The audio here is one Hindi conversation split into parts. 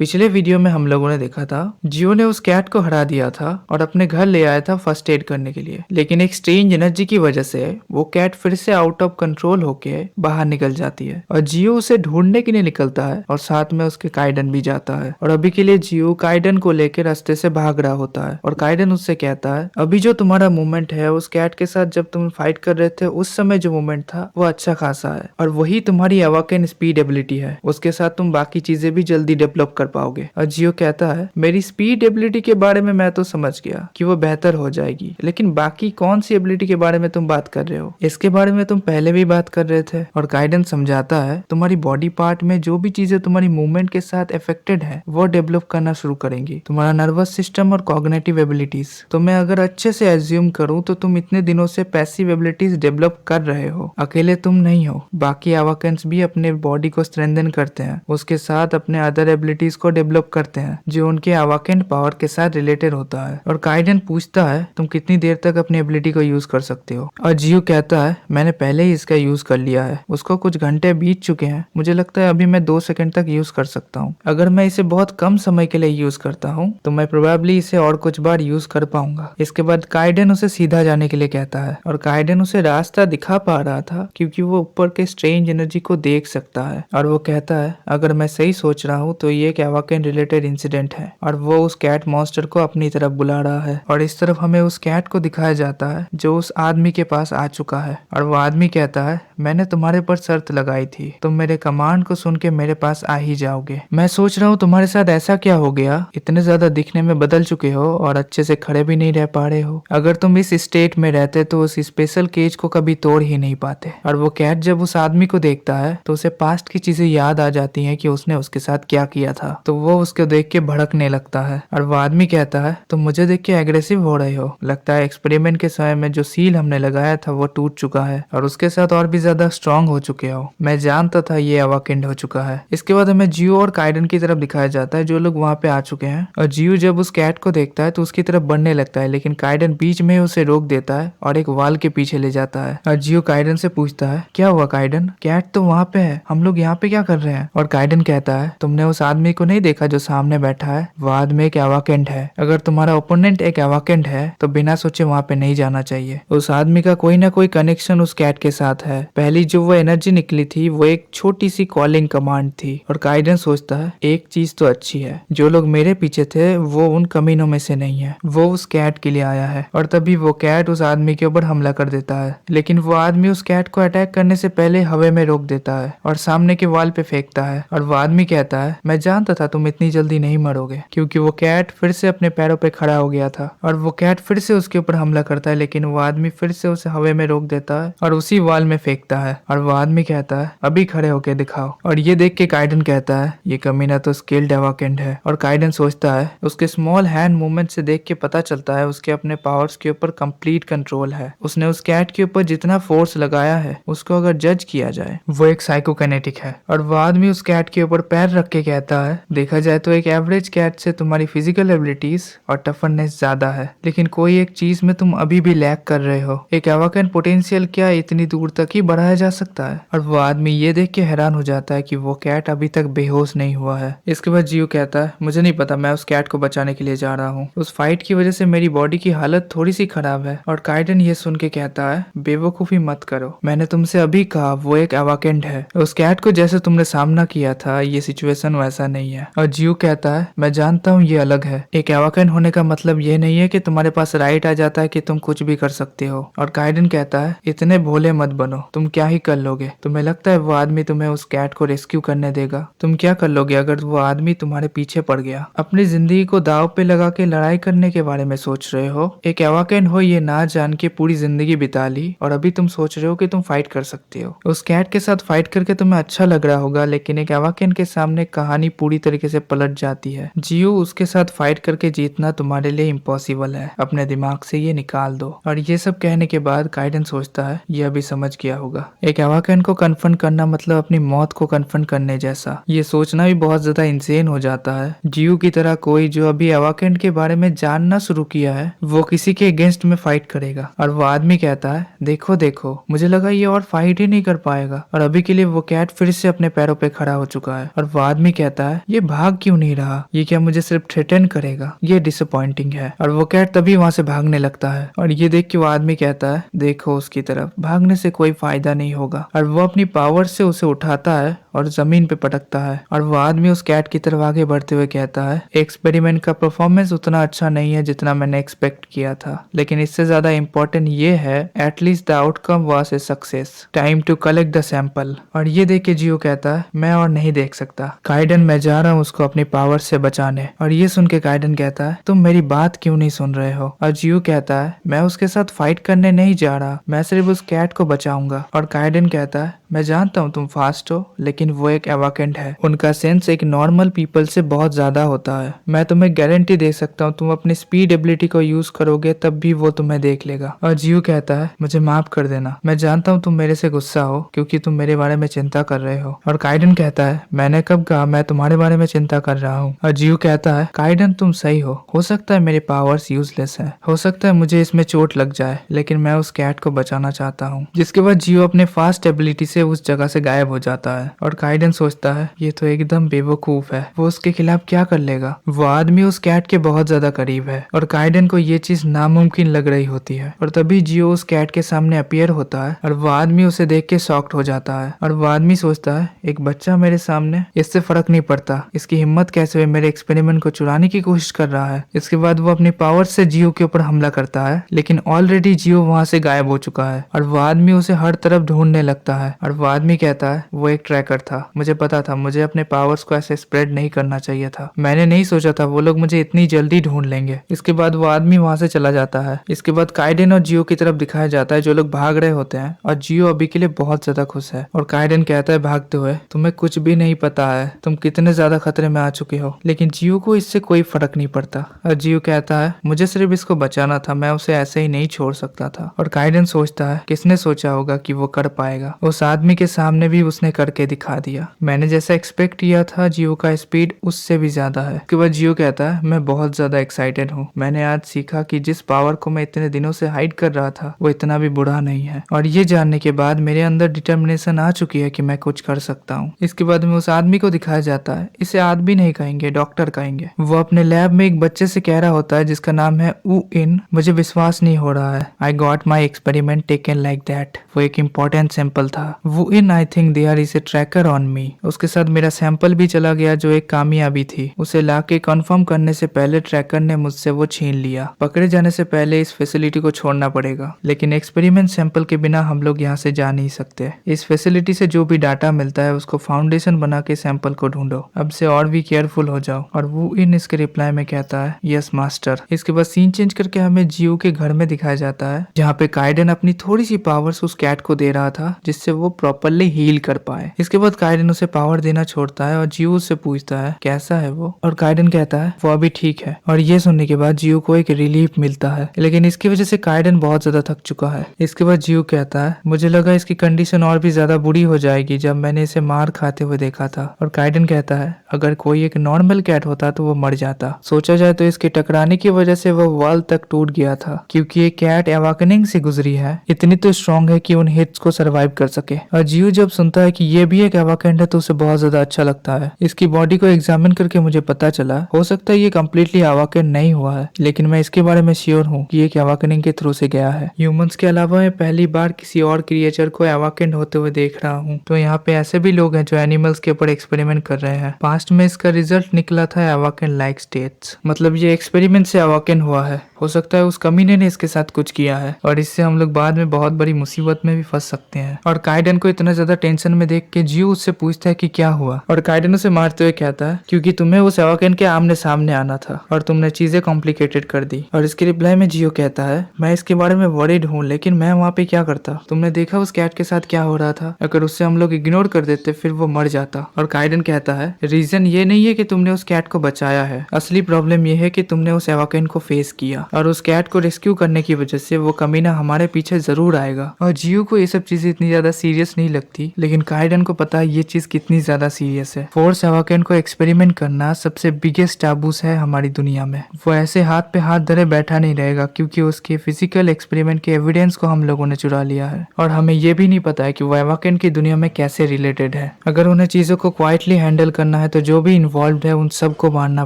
पिछले वीडियो में हम लोगों ने देखा था जियो ने उस कैट को हरा दिया था और अपने घर ले आया था फर्स्ट एड करने के लिए, लेकिन एक स्ट्रेंज एनर्जी की वजह से वो कैट फिर से आउट ऑफ कंट्रोल होके बाहर निकल जाती है और जियो उसे ढूंढने के लिए निकलता है और साथ में उसके काइडन भी जाता है। और अभी के लिए जियो काइडन को लेकर रास्ते से भाग रहा होता है और काइडन उससे कहता है अभी जो तुम्हारा मूवमेंट है उस कैट के साथ जब तुम फाइट कर रहे थे उस समय जो मूवमेंट था वो अच्छा खासा है और वही तुम्हारी अवाकन स्पीड एबिलिटी है, उसके साथ तुम बाकी चीजें भी जल्दी डेवलप कर पाओगे। और जियो कहता है मेरी स्पीड एबिलिटी के बारे में मैं तो समझ गया कि वो बेहतर हो जाएगी, लेकिन बाकी कौन सी एबिलिटी के बारे में तुम बात कर रहे हो, इसके बारे में तुम पहले भी बात कर रहे थे। और गाइडेंस समझाता है तुम्हारी बॉडी पार्ट में जो भी चीजें तुम्हारी मूवमेंट के साथ इफेक्टेड है वो डेवलप करना शुरू करेंगी, तुम्हारा नर्वस सिस्टम और कॉग्निटिव एबिलिटीज। तो मैं अगर अच्छे से एज्यूम करूं तो तुम इतने दिनों से पैसिव एबिलिटीज डेवलप कर रहे हो, अकेले तुम नहीं हो, बाकी अवाकन्स भी अपने बॉडी को स्ट्रेंथन करते हैं, उसके साथ अपने अदर एबिलिटीज को डेवलप करते हैं जो उनके अवाकन पावर के साथ रिलेटेड होता है। और काइडन पूछता है तुम कितनी देर तक अपनी एबिलिटी को यूज कर सकते हो, और जियो कहता है मैंने पहले ही इसका यूज कर लिया है, उसको कुछ घंटे बीत चुके हैं, मुझे लगता है अभी मैं 2 सेकंड तक यूज कर सकता हूँ। अगर मैं इसे बहुत कम समय के लिए यूज करता हूँ तो मैं प्रोबेबली इसे और कुछ बार यूज कर पाऊंगा। इसके बाद काइडन उसे सीधा जाने के लिए कहता है और काइडन उसे रास्ता दिखा पा रहा था क्योंकि वो ऊपर के स्ट्रेंज एनर्जी को देख सकता है। और वो कहता है अगर मैं सही सोच रहा हूँ तो ये एक अवाकन रिलेटेड इंसिडेंट है और वो उस कैट मॉन्स्टर को अपनी तरफ बुला रहा है। और इस तरफ हमें उस कैट को दिखाया जाता है जो उस आदमी के पास आ चुका है और वो आदमी कहता है मैंने तुम्हारे पर शर्त लगाई थी, तुम मेरे कमांड को सुन के मेरे पास आ ही जाओगे। मैं सोच रहा हूँ तुम्हारे साथ ऐसा क्या हो गया, इतने ज्यादा दिखने में बदल चुके हो और अच्छे से खड़े भी नहीं रह पा रहे हो। अगर तुम इस स्टेट में रहते तो उस स्पेशल केज को कभी तोड़ ही नहीं पाते। और वो कैट जब उस आदमी को देखता है तो उसे पास्ट की चीजें याद आ जाती हैं कि उसने उसके साथ क्या किया था, तो वो उसको देख के भड़कने लगता है। और वो आदमी कहता है तुम मुझे देख के एग्रेसिव हो रहे हो, लगता है एक्सपेरिमेंट के समय में जो सील हमने लगाया था वो टूट चुका है और उसके साथ और भी ज्यादा स्ट्रांग हो चुके हो, मैं जानता था ये अवाकिंड हो चुका है। इसके बाद हमें जियो और काइडन की तरफ दिखाया जाता है जो लोग वहाँ पे आ चुके हैं। और जियो जब उस कैट को देखता है तो उसकी तरफ बढ़ने लगता है, लेकिन काइडन बीच में उसे रोक देता है और एक वाल के पीछे ले जाता है। और जियो काइडन से पूछता है क्या हुआ काइडन, कैट तो वहाँ पे है, हम लोग यहाँ पे क्या कर रहे हैं। और काइडन कहता है तुमने उस आदमी को नहीं देखा जो सामने बैठा है, वो आदमी एक अवाकेंट है, अगर तुम्हारा ओपोनेंट एक अवाकेंट है तो बिना सोचे वहाँ पे नहीं जाना चाहिए। उस आदमी का कोई ना कोई कनेक्शन उस कैट के साथ है, पहली जो वो एनर्जी निकली थी वो एक छोटी सी कॉलिंग कमांड थी। और काइडन सोचता है एक चीज तो अच्छी है, जो लोग मेरे पीछे थे वो उन कमीनों में से नहीं है, वो उस कैट के लिए आया है। और तभी वो कैट उस आदमी के ऊपर हमला कर देता है, लेकिन वो आदमी उस कैट को अटैक करने से पहले हवा में रोक देता है और सामने के वाल पे फेंकता है। और वो आदमी कहता है मैं जानता था तुम इतनी जल्दी नहीं मरोगे, क्योंकि वो कैट फिर से अपने पैरों पे खड़ा हो गया था। और वो कैट फिर से उसके ऊपर हमला करता है, लेकिन वो आदमी फिर से उसे हवा में रोक देता है और उसी वाल में फेंकता है। और वो आदमी कहता है अभी खड़े होके दिखाओ। और ये देख के काइडन कहता है ये कमीना तो स्किल्ड अवाकेंड है। और काइडन सोचता है उसके स्मॉल हैंड मूवमेंट से देख के पता चलता है उसके अपने पावर्स के ऊपर कंप्लीट कंट्रोल है। उसने उस कैट के ऊपर जितना फोर्स लगाया है उसको अगर जज किया जाए वो एक साइकोकिनेटिक है। और वो आदमी उस कैट के ऊपर पैर रख के कहता है देखा जाए तो एक एवरेज कैट से तुम्हारी फिजिकल एबिलिटीज और टफनेस ज्यादा है, लेकिन कोई एक चीज में तुम अभी भी लैक कर रहे हो, एक अवाकन पोटेंशियल क्या इतनी दूर तक ही बढ़ाया जा सकता है। और वो आदमी ये देख के हैरान हो जाता है कि वो कैट अभी तक बेहोश नहीं हुआ है। इसके बाद जियो कहता है मुझे नहीं पता, मैं उस कैट को बचाने के लिए जा रहा हूँ, उस फाइट की वजह से मेरी बॉडी की हालत थोड़ी सी खराब है। और काइडन ये सुन के कहता है बेवकूफी मत करो, मैंने तुमसे अभी कहा वो एक अवाकेंट है, उस कैट को जैसे तुमने सामना किया था ये सिचुएशन वैसा नहीं है। और जियो कहता है मैं जानता हूँ ये अलग है, एक अवाकेंट होने का मतलब ये नहीं है कि तुम्हारे पास राइट आ जाता है कि तुम कुछ भी कर सकते हो। और काइडन कहता है इतने भोले मत बनो, तुम क्या ही कर लोगे, तुम्हें लगता है वो आदमी तुम्हें उस कैट को रेस्क्यू करने देगा, तुम क्या कर लोगे अगर वो आदमी तुम्हारे पीछे पड़ गया। अपनी जिंदगी को दाव पे लगा के लड़ाई करने के बारे में सोच रहे हो, एक अवाकेंट हो ये ना जान के पूरी जिंदगी बिता ली और अभी तुम सोच रहे हो कि तुम फाइट कर सकते हो। उस कैट के साथ फाइट करके तुम्हें अच्छा लग रहा होगा, लेकिन एक अवाकेंट के सामने कहानी पूरी तरीके से पलट जाती है। जियो उसके साथ फाइट करके जीतना तुम्हारे लिए इम्पॉसिबल है, अपने दिमाग से ये निकाल दो। और ये सब कहने के बाद काइडन सोचता है ये अभी समझ गया होगा, एक अवाकेंट को कन्फ्रंट करना मतलब अपनी मौत को कन्फ्रंट करने जैसा। ये सोचना भी बहुत ज्यादा इंसेन हो जाता है। जियो की तरह कोई जो अभी अवाकेंट के बारे में जानना शुरू किया है वो किसी के अगेंस्ट में फाइट करेगा। और वो आदमी कहता है देखो देखो मुझे लगा ये और फाइट ही नहीं कर पाएगा। और अभी के लिए वो कैट फिर से अपने पैरों पे खड़ा हो चुका है। और वो आदमी कहता है ये भाग क्यों नहीं रहा, ये क्या मुझे सिर्फ थ्रेटन करेगा, ये डिसअपॉइंटिंग है। और वो कैट तभी वहां से भागने लगता है और ये देख के वो आदमी कहता है देखो उसकी तरफ, भागने से कोई फायदा नहीं होगा। और वो अपनी पावर से उसे उठाता है और जमीन पे पटकता है। और वो आदमी उस कैट की तरफ आगे बढ़ते हुए कहता है एक्सपेरिमेंट का परफॉर्मेंस उतना अच्छा नहीं है जितना मैंने एक्सपेक्ट किया था, लेकिन इससे ज्यादा इम्पोर्टेंट ये है at least the outcome was a success, time to collect the sample. और ये देख के जियो कहता है मैं और नहीं देख सकता काइडन, मैं जा रहा हूँ उसको अपनी पावर से बचाने। और ये सुन के काइडन कहता है तुम मेरी बात क्यों नहीं सुन रहे हो। और जियो कहता है मैं उसके साथ फाइट करने नहीं जा रहा, मैं सिर्फ उस कैट को बचाऊंगा। और काइडन कहता है मैं जानता हूँ तुम फास्ट हो, लेकिन वो एक एवाकेंट है, उनका सेंस एक नॉर्मल पीपल से बहुत ज्यादा होता है। मैं तुम्हें गारंटी दे सकता हूँ तुम अपनी स्पीड एबिलिटी को यूज करोगे तब भी वो तुम्हें देख लेगा। और जियो कहता है मुझे माफ कर देना, मैं जानता हूँ तुम मेरे से गुस्सा हो क्योंकि तुम मेरे बारे में चिंता कर रहे हो। और काइडन कहता है मैंने कब कहा मैं तुम्हारे बारे में चिंता कर रहा हूँ। और जियो कहता है काइडन तुम सही हो सकता है मेरे पावर्स यूजलेस है, हो सकता है मुझे इसमें चोट लग जाए, लेकिन मैं उस कैट को बचाना चाहता हूँ। जिसके बाद जियो अपने फास्ट एबिलिटी से उस जगह से गायब हो जाता है। और काइडन सोचता है ये तो एकदम बेवकूफ है, वो उसके खिलाफ क्या कर लेगा। वो आदमी उस कैट के बहुत ज्यादा करीब है और काइडन को ये चीज नामुमकिन लग रही होती है। और तभी जियो उस कैट के सामने अपीयर होता है और वो आदमी उसे देख के शॉक्ड हो जाता है। और वो आदमी सोचता है एक बच्चा मेरे सामने, इससे फर्क नहीं पड़ता, इसकी हिम्मत कैसे हुई मेरे एक्सपेरिमेंट को चुराने की कोशिश कर रहा है। इसके बाद वो अपनी पावर से जियो के ऊपर हमला करता है, लेकिन ऑलरेडी जियो वहां से गायब हो चुका है। और वो आदमी उसे हर तरफ ढूंढने लगता है। और वो आदमी कहता है वो एक ट्रैकर था, मुझे पता था मुझे अपने पावर्स को ऐसे स्प्रेड नहीं करना चाहिए था, मैंने नहीं सोचा था वो लोग मुझे इतनी जल्दी ढूंढ लेंगे। इसके बाद वो आदमी वहां से चला जाता है। इसके बाद काइडन और जियो की तरफ दिखाया जाता है जो लोग भाग रहे होते हैं और जियो अभी के लिए बहुत ज्यादा खुश है। और काइडन कहता है भागते हुए तुम्हें कुछ भी नहीं पता है तुम कितने ज्यादा खतरे में आ चुके हो, लेकिन जियो को इससे कोई फर्क नहीं पड़ता। और जियो कहता है मुझे सिर्फ इसको बचाना था, मैं उसे ऐसे ही नहीं छोड़ सकता था। और काइडन सोचता है किसने सोचा होगा कि वो कर पाएगा, उस आदमी के सामने भी उसने करके दिखा दिया, मैंने जैसा एक्सपेक्ट किया था जियो का स्पीड उससे भी ज्यादा है। उसके बाद जियो कहता है मैं बहुत ज्यादा एक्साइटेड हूँ, मैंने आज सीखा कि जिस पावर को मैं इतने दिनों से हाइड कर रहा था वो इतना भी बुरा नहीं है। और ये जानने के बाद मेरे अंदर डिटर्मिनेशन आ चुकी है कि मैं कुछ कर सकता हूँ। इसके बाद में उस आदमी को दिखाया जाता है, इसे आदमी नहीं कहेंगे डॉक्टर कहेंगे। वो अपने लैब में एक बच्चे से कह रहा होता है जिसका नाम है ऊ इन, मुझे विश्वास नहीं हो रहा है, I got my experiment taken like that, वो एक इम्पोर्टेंट सैंपल था। वो in I think there is a tracker on me, उसके साथ मेरा सैंपल भी चला गया जो एक कामयाबी थी, उसे लाके कंफर्म करने से पहले ट्रैकर ने मुझसे वो छीन लिया, पकड़े जाने से पहले इस फैसिलिटी को छोड़ना पड़ेगा, लेकिन एक्सपेरिमेंट सैंपल के बिना हम लोग यहाँ से जा नहीं सकते। इस फैसिलिटी से जो भी डाटा मिलता है उसको फाउंडेशन बना के सैंपल को ढूंढो, अब से और भी केयरफुल हो जाओ। और वो इन इसके रिप्लाई में कहता है यस मास्टर। इसके बाद सीन चेंज करके हमें जियो के घर में दिखाया जाता है जहाँ पे काइडन अपनी थोड़ी सी पावर्स उस कैट को दे रहा था जिससे वो प्रॉपरली हील कर पाए। इसके बाद काइडन उसे पावर देना छोड़ता है और जियो उससे पूछता है कैसा है वो, और काइडन कहता है वो अभी ठीक है। और ये सुनने के बाद जियो को एक रिलीफ मिलता है, लेकिन इसकी वजह से काइडन बहुत ज्यादा थक चुका है। इसके बाद जियो कहता है मुझे लगा इसकी कंडीशन और भी ज्यादा बुरी हो जाएगी जब मैंने इसे मार खाते हुए देखा था। और काइडन कहता है अगर कोई एक नॉर्मल कैट होता तो वो मर जाता, सोचा जाए तो इसके टकराने की वजह से वो वॉल तक टूट गया था, क्योंकि ये कैट एवाकनिंग से गुजरी है, इतनी तो स्ट्रॉन्ग है कि उन हिट्स को सरवाइव कर सके। और जियो जब सुनता है कि ये भी एक एवाकेंट है तो उसे बहुत ज्यादा अच्छा लगता है। इसकी बॉडी को एग्जामिन करके मुझे पता चला हो सकता है ये कम्प्लीटली एवाकेंट नहीं हुआ है, लेकिन मैं इसके बारे में श्योर हूँ कि एक एवाकनिंग के थ्रू से गया है। ह्यूमंस के अलावा मैं पहली बार किसी और क्रिएचर को एवाकेंट होते हुए देख रहा हूँ। तो यहाँ पे ऐसे भी लोग हैं जो एनिमल्स के ऊपर एक्सपेरिमेंट कर रहे हैं। पास्ट में इसका रिजल्ट निकला था एवाकेंट लाइक स्टेट्स, मतलब ये एक्सपेरिमेंट से एवाकेंट हुआ है। हो सकता है उस कमीने ने इसके साथ कुछ किया है और इससे हम लोग बाद में बहुत बड़ी मुसीबत में भी फंस सकते हैं। और काइडन को इतना ज्यादा टेंशन में देख के जियो उससे पूछता है कि क्या हुआ, और काइडन उसे मारते हुए कहता है क्योंकि तुम्हें उस एवाकेंट के आमने सामने आना था और तुमने चीजें कॉम्प्लिकेटेड कर दी। और इसके रिप्लाई में जियो कहता है मैं इसके बारे में वरीड हूँ, लेकिन मैं वहाँ पे क्या करता, तुमने देखा उस कैट के साथ क्या हो रहा था, अगर उससे हम लोग इग्नोर कर देते फिर वो मर जाता। और काइडन कहता है रीजन ये नहीं है कि तुमने उस कैट को बचाया है, असली प्रॉब्लम ये है कि तुमने उस एवाकेंट को फेस किया। और उस कैट को रेस्क्यू करने की वजह से वो कमीना हमारे पीछे जरूर आएगा। और जियो को ये सब चीजें इतनी ज्यादा सीरियस नहीं लगती, लेकिन काइडन को पता है ये चीज कितनी ज्यादा सीरियस है। फोर्स अवाकेन को एक्सपेरिमेंट करना सबसे बिगेस्ट टाबूस है हमारी दुनिया में। वो ऐसे हाथ पे हाथ धरे बैठा नहीं रहेगा, क्योंकि उसके फिजिकल एक्सपेरिमेंट के एविडेंस को हम लोगों ने चुरा लिया है। और हमें ये भी नहीं पता है कि वो अवाकेन की दुनिया में कैसे रिलेटेड है। अगर उन्हें चीजों को क्वाइटली हैंडल करना है तो जो भी इन्वॉल्व है उन सबको मारना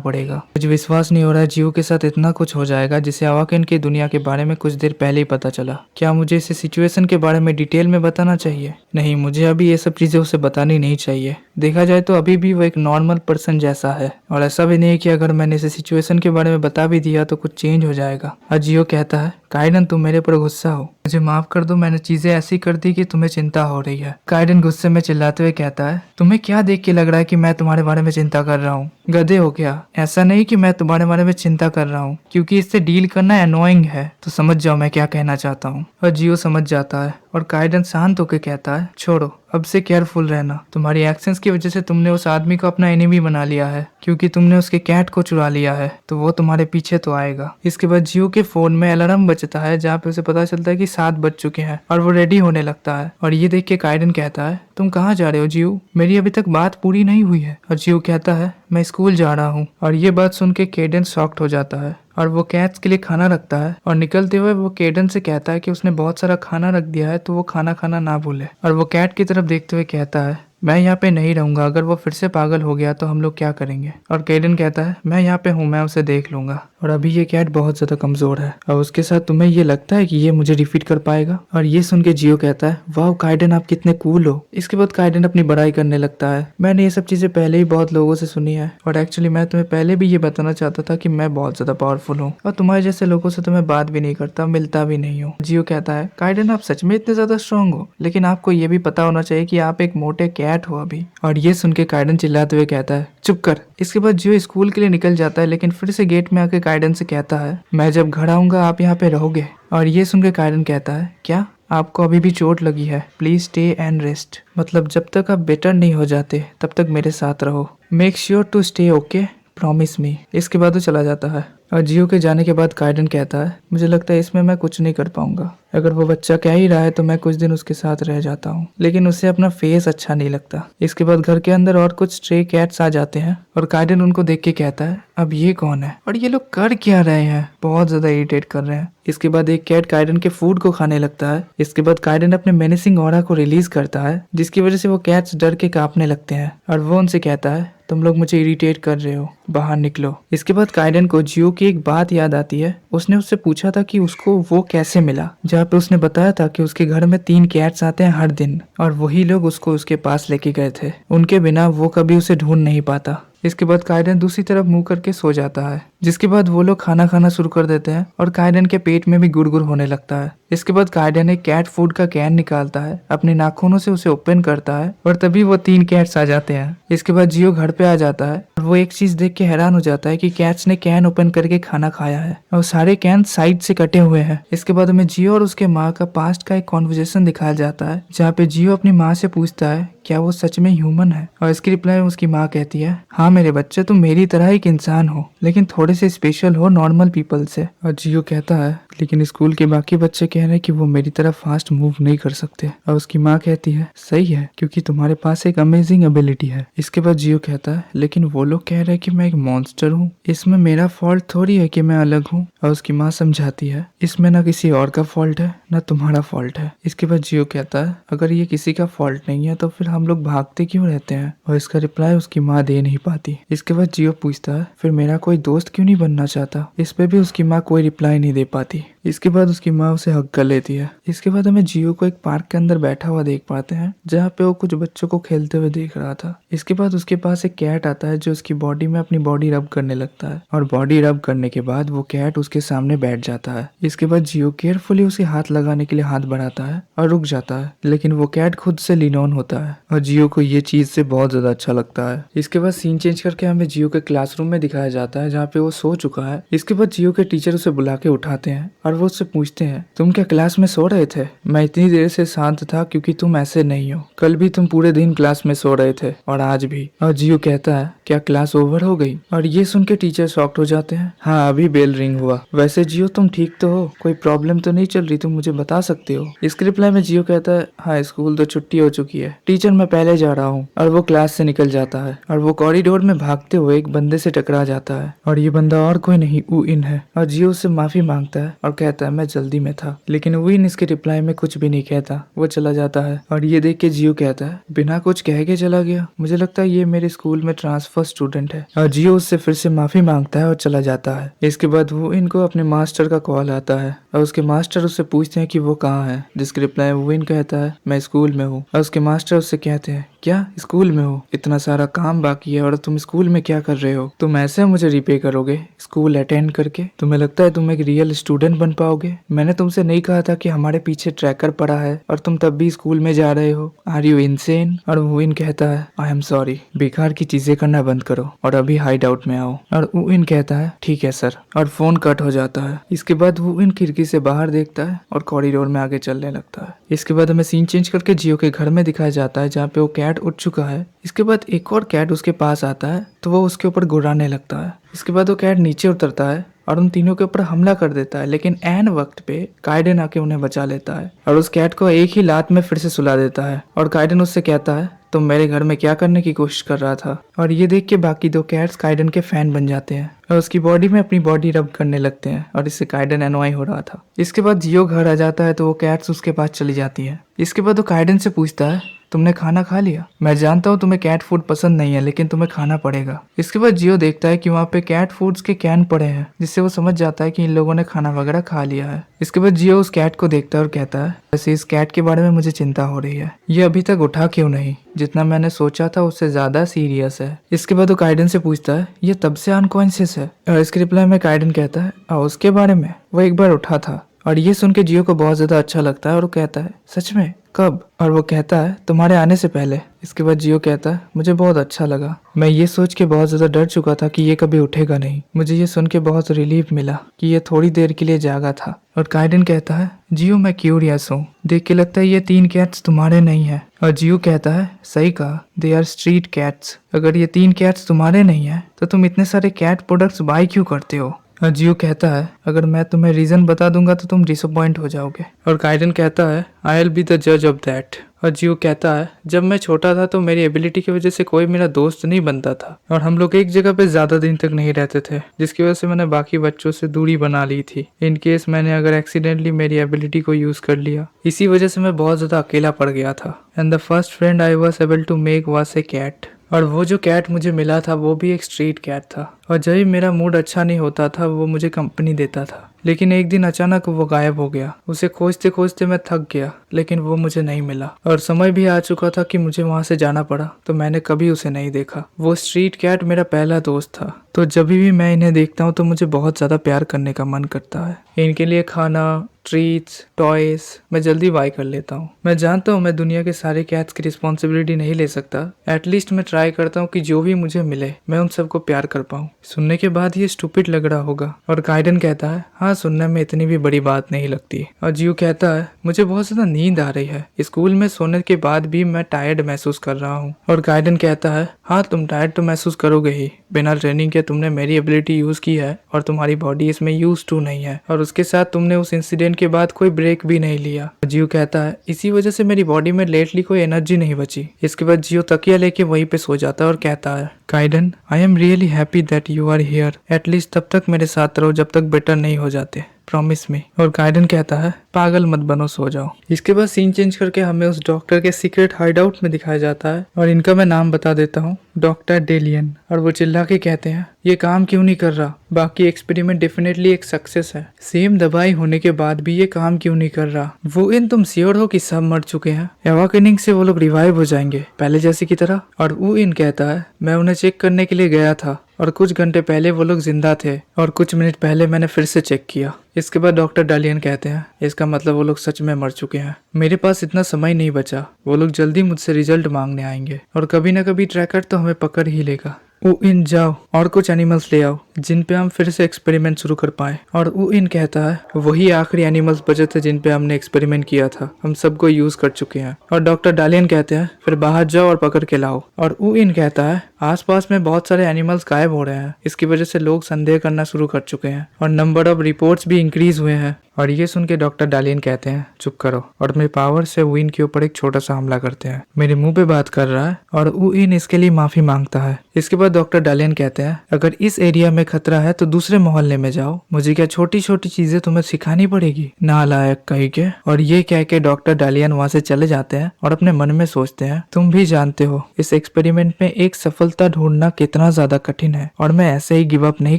पड़ेगा। मुझे विश्वास नहीं हो रहा है जियो के साथ इतना कुछ हो जाएगा जिसे अवाकेन की दुनिया के बारे में कुछ देर पहले ही पता चला। क्या मुझे इस सिचुएशन के बारे में डिटेल में बताना चाहिए? नहीं, मुझे अभी ये सब चीजें उसे बतानी नहीं चाहिए। देखा जाए तो अभी भी वो एक नॉर्मल पर्सन जैसा है, और ऐसा भी नहीं है कि अगर मैंने इसे सिचुएशन के बारे में बता भी दिया तो कुछ चेंज हो जाएगा। और जियो कहता है, काइडन तुम मेरे पर गुस्सा हो, मुझे माफ कर दो, मैंने चीजें ऐसी कर दी कि तुम्हें चिंता हो रही है। काइडन गुस्से में चिल्लाते हुए कहता है, तुम्हें क्या देख के लग रहा है कि मैं तुम्हारे बारे में चिंता कर रहा हूँ? गधे हो क्या? ऐसा नहीं कि मैं तुम्हारे बारे में चिंता कर रहा हूँ, क्योंकि इससे डील करना एनोइंग है। तो समझ जाओ मैं क्या कहना चाहता हूँ। और जियो समझ जाता है और काइडन शांत होकर कहता है, छोड़ो, अब से केयरफुल रहना। तुम्हारी एक्शंस की वजह से तुमने उस आदमी को अपना एनिमी बना लिया है, क्योंकि तुमने उसके कैट को चुरा लिया है, तो वो तुम्हारे पीछे तो आएगा। इसके बाद जियो के फोन में अलार्म बजता है, जहाँ पे उसे पता चलता है कि 7 बज चुके हैं, और वो रेडी होने लगता है। और ये देख के काइडन कहता है, तुम कहाँ जा रहे हो जियो? मेरी अभी तक बात पूरी नहीं हुई है। और जियो कहता है, मैं स्कूल जा रहा हूँ। और ये बात सुन के केडन शॉक्ड हो जाता है, और वो कैट्स के लिए खाना रखता है। और निकलते हुए वो केडन से कहता है कि उसने बहुत सारा खाना रख दिया है, तो वो खाना खाना ना भूले। और वो कैट की तरफ देखते हुए कहता है, मैं यहाँ पे नहीं रहूंगा, अगर वो फिर से पागल हो गया तो हम लोग क्या करेंगे? और केडन कहता है, मैं यहाँ पे हूँ, मैं उसे देख लूंगा। और अभी ये कैट बहुत ज्यादा कमजोर है, और उसके साथ तुम्हें ये लगता है कि ये मुझे डिफीट कर पाएगा? और ये सुन के जियो कहता है, वाह काइडन, आप कितने कूल हो। इसके बाद काइडन अपनी बड़ाई करने लगता है, मैंने ये सब चीजें पहले ही बहुत लोगों से सुनी है, और एक्चुअली मैं तुम्हें पहले भी ये बताना चाहता था कि मैं बहुत ज्यादा पावरफुल हूँ, और तुम्हारे जैसे लोगों से तो मैं बात भी नहीं करता, मिलता भी नहीं हूँ। जियो कहता है, काइडन आप सच में इतने ज्यादा स्ट्रांग हो, लेकिन आपको ये भी पता होना चाहिए कि आप एक मोटे कैट हो अभी। और ये सुन के काइडन चिल्लाते हुए कहता है, चुप कर। इसके बाद जियो स्कूल के लिए निकल जाता है, लेकिन फिर से गेट में आके काइडन से कहता है, मैं जब घर आऊंगा आप यहाँ पे रहोगे? और ये सुन के काइडन कहता है, क्या आपको अभी भी चोट लगी है? Please stay and rest. मतलब जब तक आप बेटर नहीं हो जाते तब तक मेरे साथ रहो। Make sure to stay okay, promise me. इसके बाद वो चला जाता है। और जियो के जाने के बाद काइडन कहता है, मुझे लगता है इसमें मैं कुछ नहीं कर पाऊंगा। अगर वो बच्चा कह ही रहा है तो मैं कुछ दिन उसके साथ रह जाता हूँ, लेकिन उसे अपना फेस अच्छा नहीं लगता। इसके बाद घर के अंदर और कुछ स्ट्रे कैट्स आ जाते हैं, और काइडन उनको देख के कहता है, अब ये कौन है और ये लोग कर क्या रहे हैं? बहुत ज्यादा इरिटेट कर रहे हैं। इसके बाद एक कैट काइडन के फूड को खाने लगता है। इसके बाद काइडन अपने मेनेसिंग ऑरा को रिलीज करता है, जिसकी वजह से वो कैट्स डर के कांपने लगते हैं। और वो उनसे कहता है, तुम लोग मुझे इरिटेट कर रहे हो, बाहर निकलो। इसके बाद काइडन को जियो की एक बात याद आती है। उसने उससे पूछा था कि उसको वो कैसे मिला, जहाँ पे उसने बताया था कि उसके घर में 3 कैट्स आते हैं हर दिन, और वही लोग उसको उसके पास लेके गए थे। उनके बिना वो कभी उसे ढूंढ नहीं पाता। इसके बाद काइडन दूसरी तरफ मुंह करके सो जाता है, जिसके बाद वो लोग खाना खाना शुरू कर देते हैं, और काइडन के पेट में भी गुड़गुड़ होने लगता है। इसके बाद काइडन एक कैट फूड का कैन निकालता है, अपने नाखूनों से उसे ओपन करता है, और तभी वो 3 कैट्स आ जाते हैं। इसके बाद जियो घर पे आ जाता है, और वो एक चीज देख के हैरान हो जाता है कि कैट्स ने कैन ओपन करके खाना खाया है, और सारे कैन साइड से कटे हुए हैं। इसके बाद हमें जियो और उसके माँ का पास्ट का एक कॉन्वर्सेशन दिखाया जाता है, जहाँ पे जियो अपनी माँ से पूछता है, क्या वो सच में ह्यूमन है? और इसकी रिप्लाई में उसकी माँ कहती है, हाँ मेरे बच्चे, तुम मेरी तरह एक इंसान हो, लेकिन थोड़े से स्पेशल हो नॉर्मल पीपल से। और जियो कहता है, लेकिन स्कूल के बाकी बच्चे कह रहे हैं कि वो मेरी तरह फास्ट मूव नहीं कर सकते। और उसकी माँ कहती है, सही है, क्योंकि तुम्हारे पास एक अमेजिंग एबिलिटी है। इसके बाद जियो कहता है, लेकिन वो लोग कह रहे हैं कि मैं एक मॉन्स्टर हूँ, इसमें मेरा फॉल्ट थोड़ी है कि मैं अलग हूँ। और उसकी माँ समझाती है, इसमें ना किसी और का फॉल्ट है ना तुम्हारा फॉल्ट है। इसके बाद जियो कहता है, अगर ये किसी का फॉल्ट नहीं है तो फिर हम लोग भागते क्यों रहते हैं? और इसका रिप्लाई उसकी माँ दे नहीं पाती। इसके बाद जियो पूछता है, फिर मेरा कोई दोस्त क्यों नहीं बनना चाहता? इस पे भी उसकी माँ कोई रिप्लाई नहीं दे पाती। इसके बाद उसकी माँ उसे हक कर लेती है। इसके बाद हमें जियो को एक पार्क के अंदर बैठा हुआ देख पाते हैं, जहाँ पे वो कुछ बच्चों को खेलते हुए देख रहा था। इसके बाद उसके पास एक कैट आता है, जो उसकी बॉडी में अपनी बॉडी रब करने लगता है, और बॉडी रब करने के बाद वो कैट उसके सामने बैठ जाता है। इसके बाद जियो केयरफुली उसे हाथ लगाने के लिए हाथ बढ़ाता है और रुक जाता है, लेकिन वो कैट खुद से लीन ऑन होता है, और जियो को ये चीज से बहुत ज्यादा अच्छा लगता है। इसके बाद सीन चेंज करके हमें जियो के क्लासरूम में दिखाया जाता है, जहाँ पे वो सो चुका है। इसके बाद जियो के टीचर उसे बुला के उठाते हैं, और वो उससे पूछते हैं, तुम क्या क्लास में सो रहे थे? मैं इतनी देर से शांत था क्योंकि तुम ऐसे नहीं हो। कल भी तुम पूरे दिन क्लास में सो रहे थे, और आज भी। और जियो कहता है, क्या क्लास ओवर हो गई? और ये सुन के टीचर शॉक्ड हो जाते हैं। हाँ, अभी बेल रिंग हुआ। वैसे जियो तुम ठीक तो हो? कोई प्रॉब्लम तो नहीं चल रही? तुम मुझे बता सकते हो? इसके रिप्लाई में जियो कहता है, हाँ स्कूल तो छुट्टी हो चुकी है टीचर, मैं पहले जा रहा हूँ। और वो क्लास से निकल जाता है और वो कॉरिडोर में भागते हुए एक बंदे से टकरा जाता है और ये बंदा और कोई नहीं ऊ इन है। और जियो उससे माफी मांगता है और कहता है मैं जल्दी में था। लेकिन ऊ इन इसके रिप्लाई में कुछ भी नहीं कहता, वो चला जाता है। और ये देख के जियो कहता है बिना कुछ कह के चला गया, मुझे लगता है ये मेरे स्कूल में ट्रांसफर स्टूडेंट है। और जियो उससे फिर से माफी मांगता है और चला जाता है। इसके बाद वो इनको अपने मास्टर का कॉल आता है और उसके मास्टर उससे पूछते हैं कि वो कहाँ है, जिसके रिप्लाई में वो इन कहता है मैं स्कूल में हूँ। और उसके मास्टर उससे कहते हैं क्या स्कूल में हो? इतना सारा काम बाकी है और तुम स्कूल में क्या कर रहे हो? तुम ऐसे मुझे रिपे करोगे स्कूल अटेंड करके? तुम्हें लगता है तुम एक रियल स्टूडेंट बन पाओगे? मैंने तुमसे नहीं कहा था कि हमारे पीछे ट्रैकर पड़ा है और तुम तब भी स्कूल में जा रहे हो? Are you insane? और वो इन कहता है आई एम सॉरी, बेकार की चीजें करना बंद करो और अभी हाइड आउट में आओ। और वो इन कहता है ठीक है सर, और फोन कट हो जाता है। इसके बाद वो इन खिड़की से बाहर देखता है और कॉरिडोर में आगे चलने लगता है। इसके बाद हमें सीन चेंज करके जियो के घर में दिखाया जाता है जहाँ पे वो कैट उठ चुका है। इसके बाद एक और कैट उसके पास आता है तो वो उसके ऊपर गुर्राने लगता है। इसके बाद वो कैट नीचे उतरता है और उन तीनों के ऊपर हमला कर देता है, लेकिन एन वक्त पे काइडन आके उन्हें बचा लेता है और उस कैट को एक ही लात में फिर से सुला देता है। और काइडन उससे कहता है तुम मेरे घर में क्या करने की कोशिश कर रहा था? और ये देख के बाकी दो कैट्स काइडन के फैन बन जाते हैं और उसकी बॉडी में अपनी बॉडी रब करने लगते हैं और इससे काइडन एनॉय हो रहा था। इसके बाद जियो घर आ जाता है तो वो कैट्स उसके पास चली जाती है। इसके बाद वो काइडन से पूछता है तुमने खाना खा लिया? मैं जानता हूँ तुम्हें कैट फूड पसंद नहीं है, लेकिन तुम्हें खाना पड़ेगा। इसके बाद जियो देखता है कि वहाँ पे कैट फूड्स के कैन पड़े हैं, जिससे वो समझ जाता है कि इन लोगों ने खाना वगैरह खा लिया है। इसके बाद जियो उस कैट को देखता है और कहता है वैसे इस कैट के बारे में मुझे चिंता हो रही है, ये अभी तक उठा क्यों नहीं? जितना मैंने सोचा था उससे ज्यादा सीरियस है। इसके बाद वो काइडन से पूछता है ये तब से अनकॉन्शियस है? और इसके रिप्लाई में काइडन कहता है उसके बारे में वो एक बार उठा था। और ये सुन के जियो को बहुत ज्यादा अच्छा लगता है और वो कहता है सच में? कब? और वो कहता है तुम्हारे आने से पहले। इसके बाद जियो कहता है मुझे बहुत अच्छा लगा, मैं ये सोच के बहुत ज्यादा डर चुका था कि ये कभी उठेगा नहीं। मुझे ये सुन के बहुत रिलीफ मिला कि ये थोड़ी देर के लिए जागा था। और काइडन कहता है जियो मैं क्यूरियस हूँ, देख के लगता है ये 3 कैट्स तुम्हारे नहीं है। और जियो कहता है सही कहा, दे आर स्ट्रीट कैट्स। अगर ये 3 कैट्स तुम्हारे नहीं है तो तुम इतने सारे कैट प्रोडक्ट्स बाय क्यों करते हो? और जियो कहता है अगर मैं तुम्हें रीजन बता दूंगा तो तुम डिसअपॉइंट हो जाओगे। और काइडन कहता है आई विल बी द जज ऑफ दैट। और जियो कहता है जब मैं छोटा था तो मेरी एबिलिटी की वजह से कोई मेरा दोस्त नहीं बनता था और हम लोग एक जगह पे ज्यादा दिन तक नहीं रहते थे, जिसकी वजह से मैंने बाकी बच्चों से दूरी बना ली थी इन केस मैंने अगर एक्सीडेंटली मेरी एबिलिटी को यूज कर लिया। इसी वजह से मैं बहुत ज्यादा अकेला पड़ गया था। And the first friend I was able to make was a cat. और वो जो कैट मुझे मिला था वो भी एक स्ट्रीट कैट था और जब भी मेरा मूड अच्छा नहीं होता था वो मुझे कंपनी देता था। लेकिन एक दिन अचानक वो गायब हो गया। उसे खोजते खोजते मैं थक गया, लेकिन वो मुझे नहीं मिला और समय भी आ चुका था कि मुझे वहां से जाना पड़ा, तो मैंने कभी उसे नहीं देखा। वो स्ट्रीट कैट मेरा पहला दोस्त था, तो जब भी मैं इन्हें देखता हूँ तो मुझे बहुत ज्यादा प्यार करने का मन करता है। इनके लिए खाना, ट्रीट्स, टॉयज मैं जल्दी बाय कर लेता हूँ। मैं जानता हूँ मैं दुनिया के सारे कैट्स की रिस्पॉन्सिबिलिटी नहीं ले सकता, एटलीस्ट मैं ट्राई करता हूँ कि जो भी मुझे मिले मैं उन सबको प्यार कर पाऊँ। सुनने के बाद ये स्टूपिड लग रहा होगा और काइडन कहता है हाँ सुनने में इतनी भी बड़ी बात नहीं लगती। और जियो कहता है मुझे बहुत ज्यादा नींद आ रही है, स्कूल में सोने के बाद भी मैं टायर्ड महसूस कर रहा हूँ। और काइडन कहता है हाँ तुम टायर्ड तो महसूस करोगे ही, बिना ट्रेनिंग के तुमने मेरी एबिलिटी यूज की है और तुम्हारी बॉडी इसमें यूज टू नहीं है, और उसके साथ तुमने उस इंसिडेंट के बाद कोई ब्रेक भी नहीं लिया। जियो कहता है इसी वजह से मेरी बॉडी में लेटली कोई एनर्जी नहीं बची। इसके बाद जियो तकिया लेके वहीं पे सो जाता है और कहता है Kaiden I am really happy that you are here, at least तब तक मेरे साथ रहो जब तक बेटर नहीं हो जाते, प्रॉमिस मी। और काइडन कहता है पागल मत बनो, सो जाओ। इसके बाद सीन चेंज करके हमें उस डॉक्टर के सीक्रेट हाइड आउट में दिखाया जाता है और इनका मैं नाम बता देता हूँ, डॉक्टर डेलियन। और वो चिल्ला के कहते हैं ये काम क्यों नहीं कर रहा, बाकी एक्सपेरिमेंट डेफिनेटली एक सक्सेस है, सेम दवाई होने के बाद भी ये काम क्यों नहीं कर रहा। वो इन तुम श्योर हो कि सब मर चुके हैं? एवाकनिंग से वो लोग रिवाइव हो जाएंगे पहले जैसे की तरह? और वो इन कहता है मैं उन्हें चेक करने के लिए गया था और कुछ घंटे पहले वो लोग जिंदा थे और कुछ मिनट पहले मैंने फिर से चेक किया। इसके बाद डॉक्टर डालियन कहते हैं इसका मतलब वो लोग सच में मर चुके हैं, मेरे पास इतना समय नहीं बचा, वो लोग जल्दी मुझसे रिजल्ट मांगने आएंगे और कभी न कभी ट्रैकर तो हमें पकड़ ही लेगा। ओ इन जाओ और कुछ एनिमल्स ले आओ जिन पे हम फिर से एक्सपेरिमेंट शुरू कर पाए। और वो इन कहता है वही आखिरी एनिमल्स बचे थे जिन पे हमने एक्सपेरिमेंट किया था, हम सबको यूज कर चुके हैं। और डॉक्टर डालियन कहते हैं फिर बाहर जाओ और पकड़ के लाओ। और वो इन कहता है आसपास में बहुत सारे एनिमल्स गायब हो रहे हैं, इसकी वजह से लोग संदेह करना शुरू कर चुके हैं और नंबर ऑफ रिपोर्ट्स भी इंक्रीज हुए हैं। और ये सुन के डॉक्टर डालियन कहते हैं चुप करो, और अपने पावर से विन के ऊपर एक छोटा सा हमला करते हैं। मेरे मुंह पे बात कर रहा है और विन इसके लिए माफी मांगता है। इसके बाद डॉक्टर डालियन कहते हैं अगर इस एरिया में खतरा है तो दूसरे मोहल्ले में जाओ, मुझे क्या छोटी छोटी चीजें तुम्हें सिखानी पड़ेगी, नालायक कहीं के। और ये कह के डॉक्टर डालियन वहां से चले जाते हैं और अपने मन में सोचते हैं तुम भी जानते हो इस एक्सपेरिमेंट में एक सफलता ढूंढना कितना ज्यादा कठिन है और मैं ऐसे ही गिव अप नहीं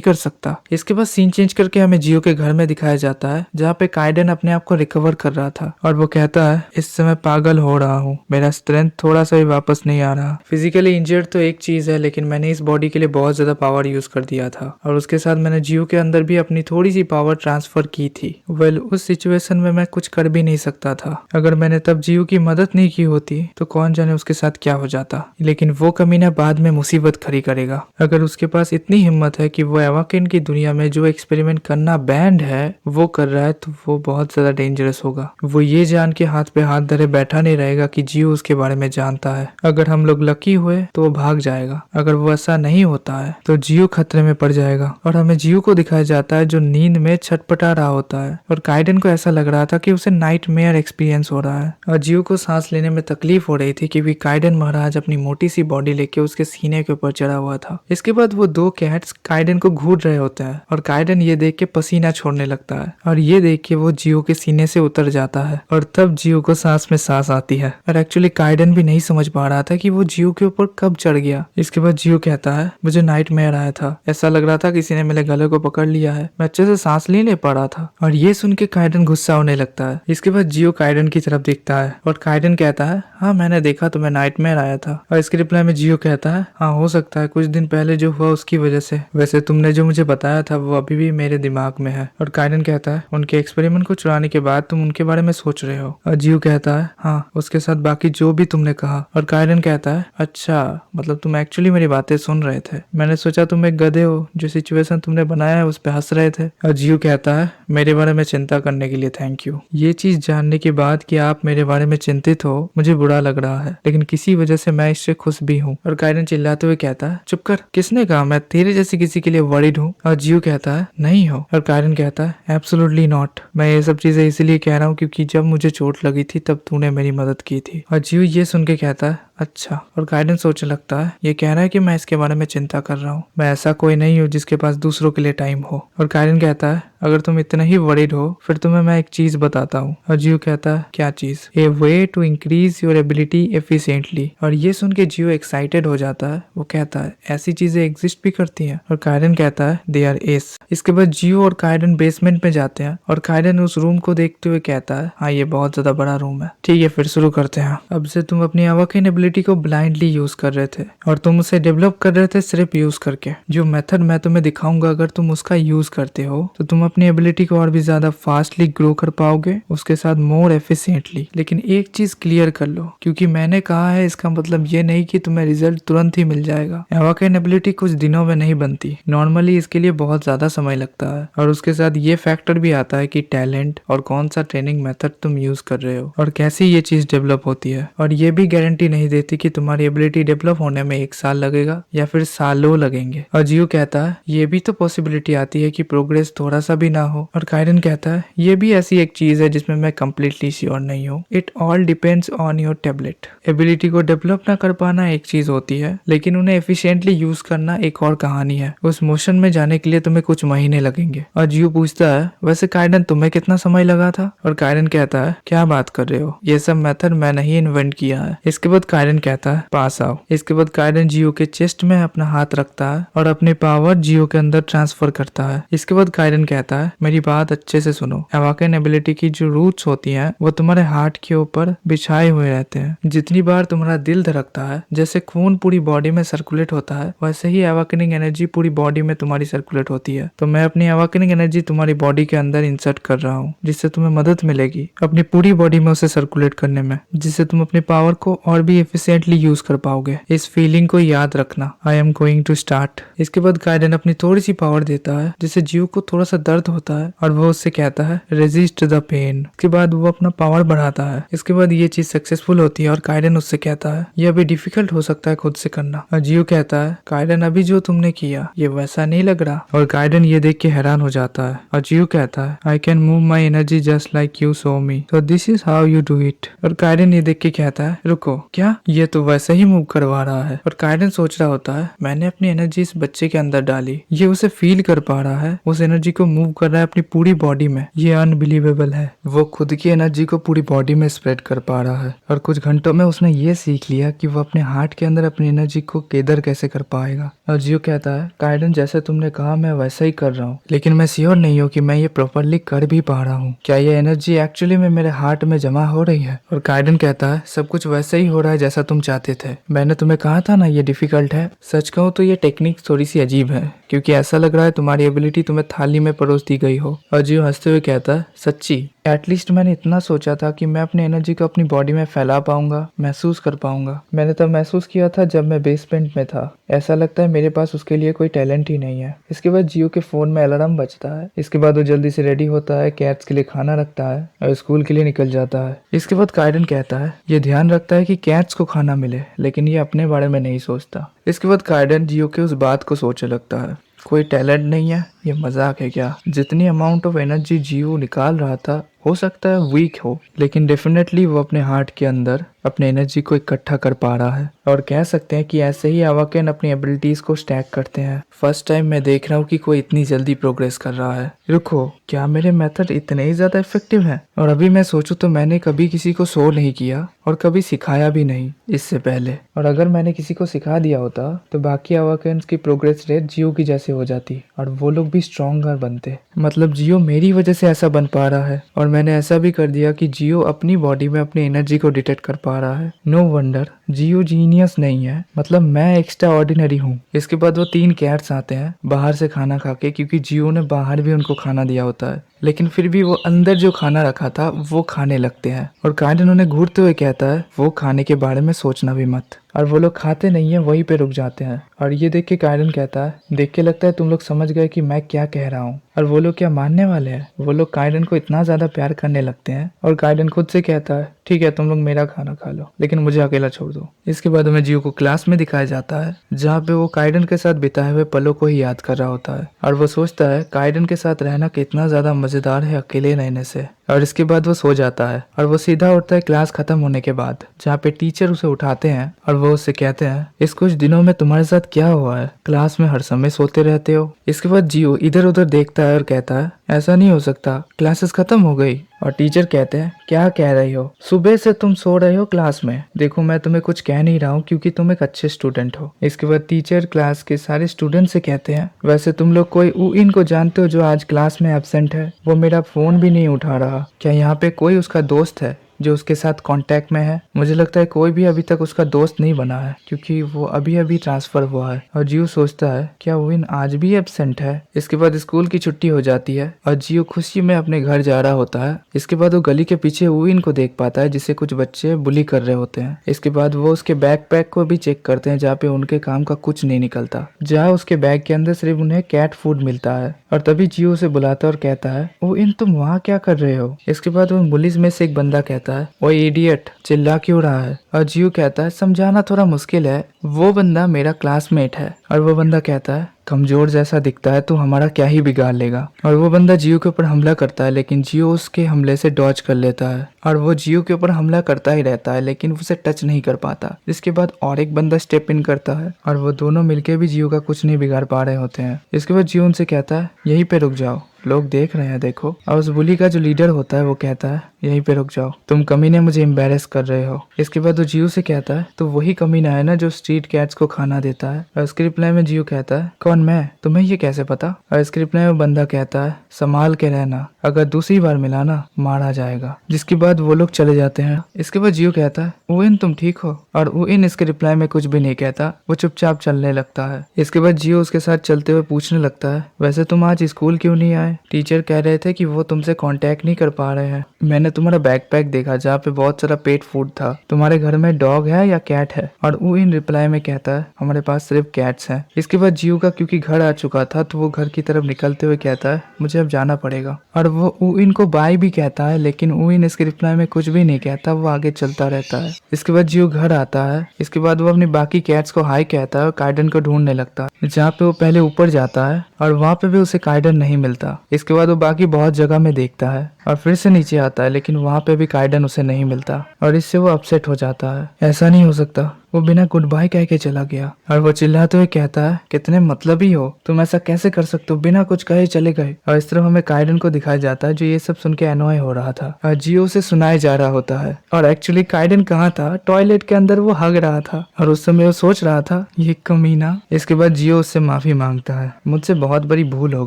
कर सकता। इसके बाद सीन चेंज करके हमें जियो के घर में दिखाया जाता है जहाँ पे काइडेन अपने आप को रिकवर कर रहा था और वो कहता है इस समय पागल हो रहा हूँ, मेरा स्ट्रेंथ थोड़ा सा भी वापस नहीं आ रहा। फिजिकली इंजर्ड तो एक चीज है, लेकिन मैंने इस बॉडी के लिए बहुत ज्यादा पावर यूज कर दिया था और उसके साथ मैंने जियो के अंदर भी अपनी थोड़ी सी पावर ट्रांसफर की थी। उस सिचुएशन में मैं कुछ कर भी नहीं सकता था। अगर मैंने तब जियो की मदद नहीं की होती तो कौन जाने उसके साथ क्या हो जाता। लेकिन वो कमीना बाद में मुसीबत खड़ी करेगा। अगर उसके पास इतनी हिम्मत है कि वो एवाकिन की दुनिया में जो एक्सपेरिमेंट करना बैंड है वो कर रहा है तो वो बहुत ज्यादा डेंजरस होगा। वो ये जान के हाथ पे हाथ धरे बैठा नहीं रहेगा कि जियो उसके बारे में जानता है। अगर हम लोग लकी हुए तो वो भाग जाएगा, अगर वो ऐसा नहीं होता है तो जियो खतरे में पड़ जाएगा। और हमें जियो को दिखाया जाता है जो नींद में छटपटा रहा होता है और काइडेन को ऐसा लग रहा था कि उसे नाइटमेयर एक्सपीरियंस हो रहा है और जियो को सांस लेने में तकलीफ हो रही थी क्योंकि काइडेन महाराज अपनी मोटी सी बॉडी लेके उसके सीने के ऊपर चढ़ा हुआ था। इसके बाद वो दो कैट्स काइडेन को घूर रहे होते हैं और काइडेन ये देख के पसीना छोड़ने लगता है और ये देख के वो जियो के सीने से उतर जाता है और तब जियो को सांस में सांस आती है। और एक्चुअली काइडेन भी नहीं समझ पा रहा था कि वो जियो के ऊपर कब चढ़ गया। इसके बाद जियो कहता है मुझे नाइटमेयर आया था, ऐसा लग रहा था किसी ने मेरे गले को पकड़ लिया है, मैं अच्छे से सांस नहीं ले पा रहा था। और ये सुन के काइडेन गुस्सा होने लगता है। इसके बाद जियो काइडेन की तरफ देखता है और काइडेन कहता है हाँ मैंने देखा तुम्हें नाइटमेयर आया था। और इसके रिप्लाई में जियो कहता है हाँ हो सकता है कुछ दिन पहले जो हुआ उसकी वजह से, वैसे तुमने जो मुझे बताया था वो अभी भी मेरे दिमाग में है। और काइडेन कहता है उनके एक्सपेरिमेंट को चुराने के बाद तुम उनके बारे में सोच रहे हो। और जियो कहता है हाँ उसके साथ बाकी जो भी तुमने कहा। और काइडेन कहता है अच्छा मतलब तुम एक्चुअली मेरी बातें सुन रहे थे, मैंने सोचा तुम एक गधे हो, जो सिचुएशन तुमने बनाया है उस पर हंस रहे थे। और जियो कहता है मेरे बारे में चिंता करने के लिए थैंक यू। ये चीज जानने के बाद कि आप मेरे बारे में चिंतित हो मुझे बुरा लग रहा है, लेकिन किसी वजह से मैं इससे खुश भी हूँ। और काइडेन चिल्लाते हुए कहता है चुप कर, किसने कहा मैं तेरे जैसे किसी के लिए वरीड हूँ। और जियो कहता है नहीं हो। और काइडेन कहता है एब्सोल्युटली नॉट, मैं ये सब चीजें इसलिए कह रहा हूँ क्योंकि जब मुझे चोट लगी थी तब तूने मेरी मदद की थी। और जियो ये सुन के कहता है अच्छा। और काइडेन सोचने लगता है ये कह रहा है कि मैं इसके बारे में चिंता कर रहा हूँ, मैं ऐसा कोई नहीं हूँ जिसके पास दूसरों के लिए टाइम हो। और काइडेन कहता है अगर तुम इतना ही वरीड हो फिर तुम्हें मैं एक चीज बताता हूँ। और जियो कहता है क्या चीज? A way to increase your ability efficiently. और ये सुन के जियो एक्साइटेड हो जाता है, वो कहता है ऐसी चीजें एग्जिस्ट भी करती हैं। और काइडेन कहता है दे आर एस। इसके बाद जियो और काइडेन बेसमेंट में जाते हैं और काइडेन उस रूम को देखते हुए कहता है हाँ ये बहुत ज्यादा बड़ा रूम है, ठीक है फिर शुरू करते हैं। अब से तुम अपनी अवाकिन एबिलिटी को ब्लाइंडली यूज कर रहे थे और तुम उसे डेवलप कर रहे थे सिर्फ यूज करके। जो मेथड मैं तुम्हें दिखाऊंगा अगर तुम उसका यूज करते हो तो तुम अपनी एबिलिटी को और भी ज्यादा फास्टली ग्रो कर पाओगे, उसके साथ मोर एफिशिएंटली। लेकिन एक चीज क्लियर कर लो, क्योंकि मैंने कहा है इसका मतलब ये नहीं कि तुम्हें रिजल्ट तुरंत ही मिल जाएगा। एवाकिन एबिलिटी कुछ दिनों में नहीं बनती, नॉर्मली इसके लिए बहुत ज्यादा समय लगता है। और उसके साथ ये फैक्टर भी आता है कि टैलेंट और कौन सा ट्रेनिंग मेथड तुम यूज कर रहे हो और कैसे ये चीज डेवलप होती है। और ये भी गारंटी नहीं देती कि तुम्हारी एबिलिटी डेवलप होने में 1 साल लगेगा या फिर सालों लगेंगे। और जियो कहता है ये भी तो पॉसिबिलिटी आती है कि प्रोग्रेस थोड़ा सा भी ना हो। और काइडेन कहता है ये भी ऐसी एक चीज है जिसमें मैं कम्प्लीटली श्योर नहीं हूँ। It all depends on your tablet. Ability को डेवलप ना कर पाना एक चीज होती है, लेकिन उन्हें एफिशिएंटली यूज करना एक और कहानी है। उस मोशन में जाने के लिए तुम्हें कुछ महीने लगेंगे। और जियो पूछता है वैसे काइडेन तुम्हें कितना समय लगा था? और काइडेन कहता है क्या बात कर रहे हो, ये सब मेथड मैंने ही इन्वेंट किया है। इसके बाद काइडेन कहता है पास आओ। इसके बाद काइडेन जियो के चेस्ट में अपना हाथ रखता है और अपनी पावर जियो के अंदर ट्रांसफर करता है। इसके बाद काइडेन कहता कहता है मेरी बात अच्छे से सुनो। अवाकन एबिलिटी की जो रूट्स होती हैं वो तुम्हारे हार्ट के ऊपर बिछाए हुए रहते हैं। जितनी बार तुम्हारा दिल धड़कता है, जैसे खून पूरी बॉडी में सर्कुलेट होता है, वैसे ही अवाकनिंग एनर्जी पूरी बॉडी में तुम्हारी सर्कुलेट होती है। तो मैं अपनी अवाकनिंग एनर्जी तुम्हारी बॉडी के अंदर इंसर्ट कर रहा हूँ, जिससे तुम्हें मदद मिलेगी अपनी पूरी बॉडी में उसे सर्कुलेट करने में, जिससे तुम अपने पावर को और भी एफिशिएंटली यूज कर पाओगे। इस फीलिंग को याद रखना, I am going to start. इसके बाद काइडेन अपनी थोड़ी सी पावर देता है, जिससे जियो को थोड़ा सा दर्द होता है और वो उससे कहता है रेजिस्ट द पेन। इसके बाद वो अपना पावर बढ़ाता है। इसके बाद ये चीज सक्सेसफुल होती है और काइडेन उससे कहता है ये अभी डिफिकल्ट हो सकता है खुद से करना। और जियो कहता है काइडेन अभी जो तुमने किया ये वैसा नहीं लग रहा। और काइडेन ये देख के हैरान हो जाता है और जियो कहता है I can move my energy just like you so me, so this is how you do it. और काइडेन ये देख के कहता है रुको, क्या ये तो वैसे ही मूव करवा रहा है। और काइडेन सोच रहा होता है मैंने अपनी एनर्जी इस बच्चे के अंदर डाली, ये उसे फील कर पा रहा है, उस एनर्जी को मूव कर रहा है अपनी पूरी बॉडी में। ये अनबिलीवेबल है, वो खुद की एनर्जी को पूरी बॉडी में स्प्रेड कर पा रहा है। और कुछ घंटों में उसने ये सीख लिया कि वो अपने हार्ट के अंदर अपनी एनर्जी को केदर कैसे कर पाएगा। और जियो कहता है काइडेन जैसे तुमने कहा मैं वैसा ही कर रहा हूँ, लेकिन मैं श्योर नहीं हूँ कि मैं ये प्रॉपरली कर भी पा रहा हूँ। क्या ये एनर्जी एक्चुअली में मेरे हार्ट में जमा हो रही है? और काइडेन कहता है सब कुछ वैसे ही हो रहा है जैसा तुम चाहते थे। मैंने तुम्हें कहा था ना ये डिफिकल्ट है। सच कहूँ तो ये टेक्निक थोड़ी सी अजीब है, क्योंकि ऐसा लग रहा है तुम्हारी एबिलिटी तुम्हें थाली में परोस दी गई हो। और जियो हंसते हुए कहता है सच्ची, एटलीस्ट मैंने इतना सोचा था कि मैं अपनी एनर्जी को अपनी बॉडी में फैला पाऊंगा, महसूस कर पाऊंगा। मैंने तब महसूस किया था जब मैं बेसमेंट में था। ऐसा लगता है मेरे पास उसके लिए कोई टैलेंट ही नहीं है। इसके बाद जियो के फोन में अलार्म बजता है। इसके बाद वो जल्दी से रेडी होता है, कैट्स के लिए खाना रखता है और स्कूल के लिए निकल जाता है। इसके बाद काइडेन कहता है ये ध्यान रखता है कि कैट्स को खाना मिले, लेकिन ये अपने बारे में नहीं सोचता। इसके बाद काइडेन जियो के उस बात को सोचने लगता है कोई टैलेंट नहीं है, ये मजाक है क्या? जितनी अमाउंट ऑफ एनर्जी जियो निकाल रहा था हो सकता है वीक हो, लेकिन डेफिनेटली वो अपने हार्ट के अंदर अपने एनर्जी को इकट्ठा कर पा रहा है। और कह सकते हैं कि ऐसे ही अवाकन अपनी एबिलिटीज को स्टैक करते हैं। फर्स्ट टाइम मैं देख रहा हूँ कि कोई इतनी जल्दी प्रोग्रेस कर रहा है। रुको, क्या मेरे मेथड इतने ही ज्यादा इफेक्टिव हैं? और अभी मैं सोचूं तो मैंने कभी किसी को शो नहीं किया और कभी सिखाया भी नहीं इससे पहले। और अगर मैंने किसी को सिखा दिया होता तो बाकी अवाकन्स की प्रोग्रेस रेट जियो की जैसे हो जाती और वो लोग भी स्ट्रॉन्गर बनते। मतलब जियो मेरी वजह से ऐसा बन पा रहा है और मैंने ऐसा भी कर दिया कि जियो अपनी बॉडी में अपनी एनर्जी को डिटेक्ट कर पा रहा है। नो वंडर जियो जीनियस नहीं है, मतलब मैं एक्स्ट्रा ऑर्डिनरी हूँ। इसके बाद वो 3 कैट्स आते हैं बाहर से खाना खा के, क्योंकि जियो ने बाहर भी उनको खाना दिया होता है, लेकिन फिर भी वो अंदर जो खाना रखा था वो खाने लगते हैं। और काइडेन उन्हें घूरते हुए कहता है वो खाने के बारे में सोचना भी मत। और वो लोग खाते नहीं है, वहीं पे रुक जाते हैं। और ये देख के काइडेन कहता है देख के लगता है तुम लोग समझ गए कि मैं क्या कह रहा हूँ। और वो लोग क्या मानने वाले हैं? वो लोग काइडेन को इतना ज्यादा प्यार करने लगते हैं। और काइडेन खुद से कहता है ठीक है तुम लोग मेरा खाना खा लो, लेकिन मुझे अकेला छोड़ दो। इसके बाद हमें जियो को क्लास में दिखाया जाता है, जहाँ पे वो काइडेन के साथ बिताए हुए पलों को ही याद कर रहा होता है। और वो सोचता है काइडेन के साथ रहना कितना ज्यादा मजेदार है अकेले रहने से। और इसके बाद वो सो जाता है और वो सीधा उठता है क्लास खत्म होने के बाद, जहाँ पे टीचर उसे उठाते हैं और वो उससे कहते हैं इस कुछ दिनों में तुम्हारे साथ क्या हुआ है? क्लास में हर समय सोते रहते हो। इसके बाद जियो इधर उधर देखता है और कहता है ऐसा नहीं हो सकता, क्लासेस खत्म हो गई। और टीचर कहते हैं क्या कह रही हो, सुबह से तुम सो रहे हो क्लास में। देखो मैं तुम्हें कुछ कह नहीं रहा हूँ क्योंकि तुम एक अच्छे स्टूडेंट हो। इसके बाद टीचर क्लास के सारे स्टूडेंट से कहते हैं वैसे तुम लोग कोई इन को जानते हो जो आज क्लास में एब्सेंट है? वो मेरा फोन भी नहीं उठा रहा। क्या यहाँ पे कोई उसका दोस्त है जो उसके साथ कांटेक्ट में है? मुझे लगता है कोई भी अभी तक उसका दोस्त नहीं बना है, क्योंकि वो अभी अभी ट्रांसफर हुआ है। और जियो सोचता है क्या विन आज भी एब्सेंट है? इसके बाद स्कूल की छुट्टी हो जाती है और जियो खुशी में अपने घर जा रहा होता है। इसके बाद वो गली के पीछे विन को देख पाता है, जिसे कुछ बच्चे बुली कर रहे होते हैं। इसके बाद वो उसके बैकपैक को भी चेक करते हैं, जहाँ पे उनके काम का कुछ नहीं निकलता, जहाँ उसके बैग के अंदर सिर्फ उन्हें कैट फूड मिलता है। और तभी जियो उसे बुलाता है और कहता है विन तुम वहाँ क्या कर रहे हो? इसके बाद उन बुलिस में से एक बंदा कहता है ओए इडियट, चिल्ला क्यों रहा है? और जियो कहता है समझाना थोड़ा मुश्किल है, वो बंदा मेरा क्लासमेट है। और वो बंदा कहता है कमजोर जैसा दिखता है तो हमारा क्या ही बिगाड़ लेगा। और वो बंदा जियो के ऊपर हमला करता है, लेकिन जियो उसके हमले से डॉज कर लेता है। और वो जियो के ऊपर हमला करता ही रहता है, लेकिन उसे टच नहीं कर पाता। इसके बाद और एक बंदा स्टेप इन करता है और वो दोनों मिलके भी जियो का कुछ नहीं बिगाड़ पा रहे होते हैं। इसके बाद जियो उनसे कहता है यहीं पे रुक जाओ, लोग देख रहे हैं देखो। और उस बुली का जो लीडर होता है वो कहता है यहीं पे रुक जाओ, तुम कमीने मुझे एम्बेरस कर रहे हो। इसके बाद वो जियो से कहता है तो वही कमीना है ना जो स्ट्रीट कैट्स को खाना देता है। और इसके रिप्लाई में जियो कहता है कौन, मैं? तुम्हें ये कैसे पता? और इसके रिप्लाई में बंदा कहता है संभाल के रहना, अगर दूसरी बार मिला ना मारा जाएगा। जिसके बाद वो लोग चले जाते हैं। इसके बाद जियो कहता है ओवेन तुम ठीक हो? और ओवेन इसके रिप्लाई में कुछ भी नहीं कहता, वो चुपचाप चलने लगता है। इसके बाद जियो उसके साथ चलते हुए पूछने लगता है वैसे तुम आज स्कूल क्यों नहीं आए? टीचर कह रहे थे कि वो तुमसे कांटेक्ट नहीं कर पा रहे हैं। मैंने तुम्हारा बैकपैक देखा जहाँ पे बहुत सारा पेट फूड था। तुम्हारे घर में डॉग है या कैट है? और ओवेन रिप्लाई में कहता है हमारे पास सिर्फ कैट्स हैं। इसके बाद जियो का क्योंकि घर आ चुका था तो वो घर की तरफ निकलते हुए कहता है मुझे अब जाना पड़ेगा। और वो ओवेन को बाय भी कहता है, लेकिन ओवेन इसके रिप्लाई में कुछ भी नहीं कहता, वो आगे चलता रहता है। इसके बाद जियो घर आता है। इसके बाद वो अपनी बाकी कैट्स को हाई कहता है और काइडन को ढूंढने लगता है। जहाँ पे वो पहले ऊपर जाता है और वहाँ पे भी उसे काइडन नहीं मिलता। इसके बाद वो बाकी बहुत जगह में देखता है और फिर से नीचे आता है, लेकिन वहाँ पे भी काइडन उसे नहीं मिलता और इससे वो अपसेट हो जाता है। ऐसा नहीं हो सकता, वो बिना गुड बाय कह के चला गया। और वो चिल्लाते हुए कहता है कितने मतलबी हो, तुम ऐसा कैसे कर सकते हो, बिना कुछ कहे चले गए। और इस तरह हमें काइडन को दिखाया जाता है जो ये सब सुन के एनॉय हो रहा था और जियो से सुनाया जा रहा होता है। और एक्चुअली काइडन कहाँ था? टॉयलेट के अंदर वो हग रहा था और उस समय वो सोच रहा था ये कमीना। इसके बाद जियो उससे माफी मांगता है, मुझसे बहुत बड़ी भूल हो